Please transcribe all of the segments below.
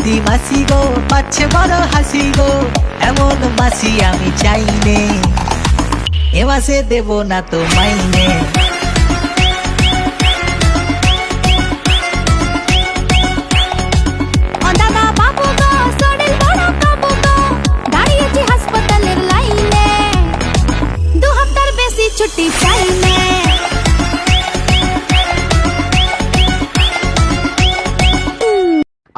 সত্যি মাসি গো, পাচ্ছে বড় হাসি গো, এমন মাসি আমি চাইনে, এ মাসে দেব না তো মাইনে। ও দাদা বাবু গো, শরীর বড় কাবু গো, দাঁড়িয়েছি হাসপাতালের লাইনে, 2 হপ্তার বেশি ছুটি চাইনে।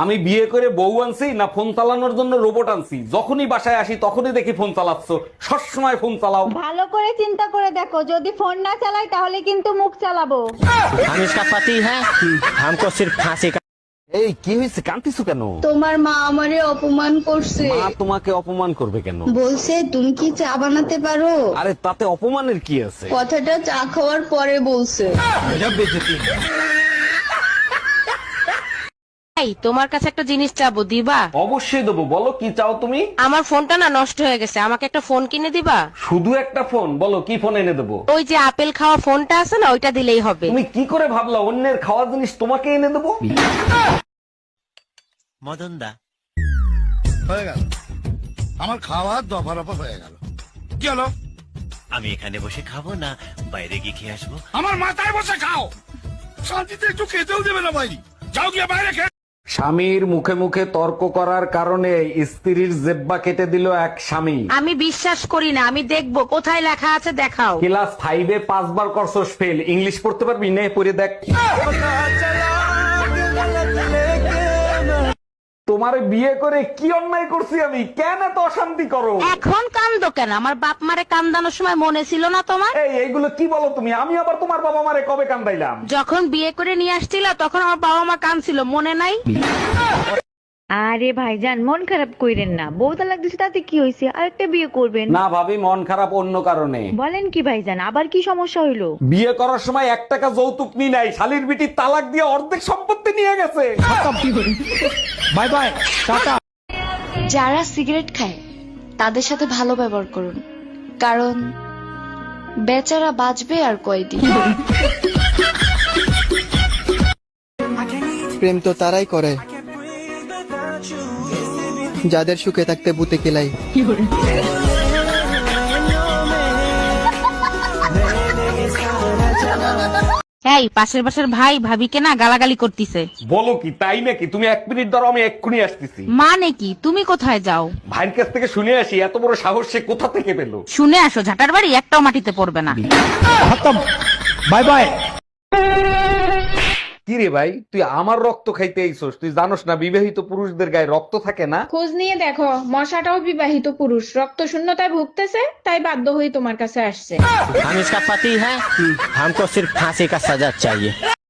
আমি বিয়ে করে বউ আনছি না ফোন চালানোর জন্য রোবট আনছি? যখনই বাসায় আসি তখনই দেখি ফোন চালাচ্ছ, সবসময় ফোন চালাও। ভালো করে চিন্তা করে দেখো, যদি ফোন না চালাই তাহলে কিন্তু মুখ চালাবো। हम इसका पति है, हमको सिर्फ फांसी का। এই কি হয়েছে, কান্তিছো কেন? তোমার মা আমারে অপমান করছে। মা তোমাকে অপমান করবে কেন? বলছে তুমি কি চা বানাতে পারো? আরে তাতে অপমানের কি আছে? কথাটা চা খাওয়ার পরে বলছে। এই তোমার কাছে একটা জিনিস চাবো, দিবা? অবশ্যই দেবো, বলো কি চাও তুমি? আমার ফোনটা না নষ্ট হয়ে গেছে, আমাকে একটা ফোন কিনে দিবা? শুধু একটা ফোন? বলো কি ফোন এনে দেবো? ওই যে আপেল খাওয়া ফোনটা আছে না, ওইটা দিলেই হবে। তুমি কি করে ভাবলা অন্যের খাওয়া জিনিস তোমাকে এনে দেবো? मदन दा হয়ে গেল আমার খাওয়া দফা রফা হয়ে গেল। কি হলো? আমি এখানে বসে খাবো না বাইরে গিয়ে খেয়ে আসবো? আমার মাথায় বসে খাও, শান্তিতে একটু খেতেও দেবে না বাইরে। যাও গিয়ে বাইরে খেয়ে। স্বামীর মুখে মুখে তর্ক করার কারণে স্ত্রীর জেব্বা কেটে দিল এক স্বামী। আমি বিশ্বাস করি না, আমি দেখবো কোথায় লেখা আছে, দেখাও। ক্লাস 5-এ 5 বার করছস ফেল, ইংলিশ পড়তে পারবি? নে পড়ে দেখ। তোমারে বিয়ে করে কি অন্যায় করছি আমি? কেন এত অশান্তি করো? এখন কান্দো কেন? আমার বাপ মারে কান্দানোর সময় মনে ছিল না তোমার? এইগুলো কি বলো তুমি? আমি আবার তোমার বাবা মারে কবে কান্দাইলাম? যখন বিয়ে করে নিয়ে আসছিল তখন আমার বাবা মা কাঁদছিল, মনে নাই? আরে ভাইজান, মন খারাপ কইরেন না, বউ তালাক দিছে তাতে কি হয়েছে, আরেকটা বিয়ে করবেন। না ভাবি, মন খারাপ অন্য কারণে। বলেন কি ভাইজান, আবার কি সমস্যা হইলো? বিয়ে করার সময় 1 টাকা যৌতুক নি নাই, শালির বিটি তালাক দিয়ে অর্ধেক সম্পত্তি নিয়ে গেছে। Bye bye, tata. যারা সিগারেট খায় তাদের সাথে ভালো ব্যবহার করুন, কারণ বেচারা বাঁচবে আর কয়দিন। প্রেম তো তারাই করে যাদের সুখে থাকতে বুতে কিলাই। এই পাশের বাসার ভাই ভাবিকে না গালাগালি করতিছে। বলো কি, তাই নাকি? তুমি 1 মিনিট ধরো, আমি এক্ষুনি আসতেছি। মানে কি, তুমি কোথায় যাও? ভাইয়ের কাছ থেকে শুনে আসি, এত বড় সাহস সে কোথা থেকে পেলো? শুনে আসো, ঝাটার বাড়ি একটাও মাটিতে পড়বে না। Bye bye. কি রে ভাই, তুই আমার রক্ত খাইতে আইছস? তুই জানোস না বিবাহিত পুরুষদের গায়ে রক্ত থাকে না? খোঁজ নিয়ে দেখো, মশাটাও বিবাহিত পুরুষ, রক্ত শূন্যতায় ভুগতেছে, তাই বাধ্য হয়ে তোমার কাছে আসছে। हम इसका पति है, हमको सिर्फ फांसी का सजा चाहिए।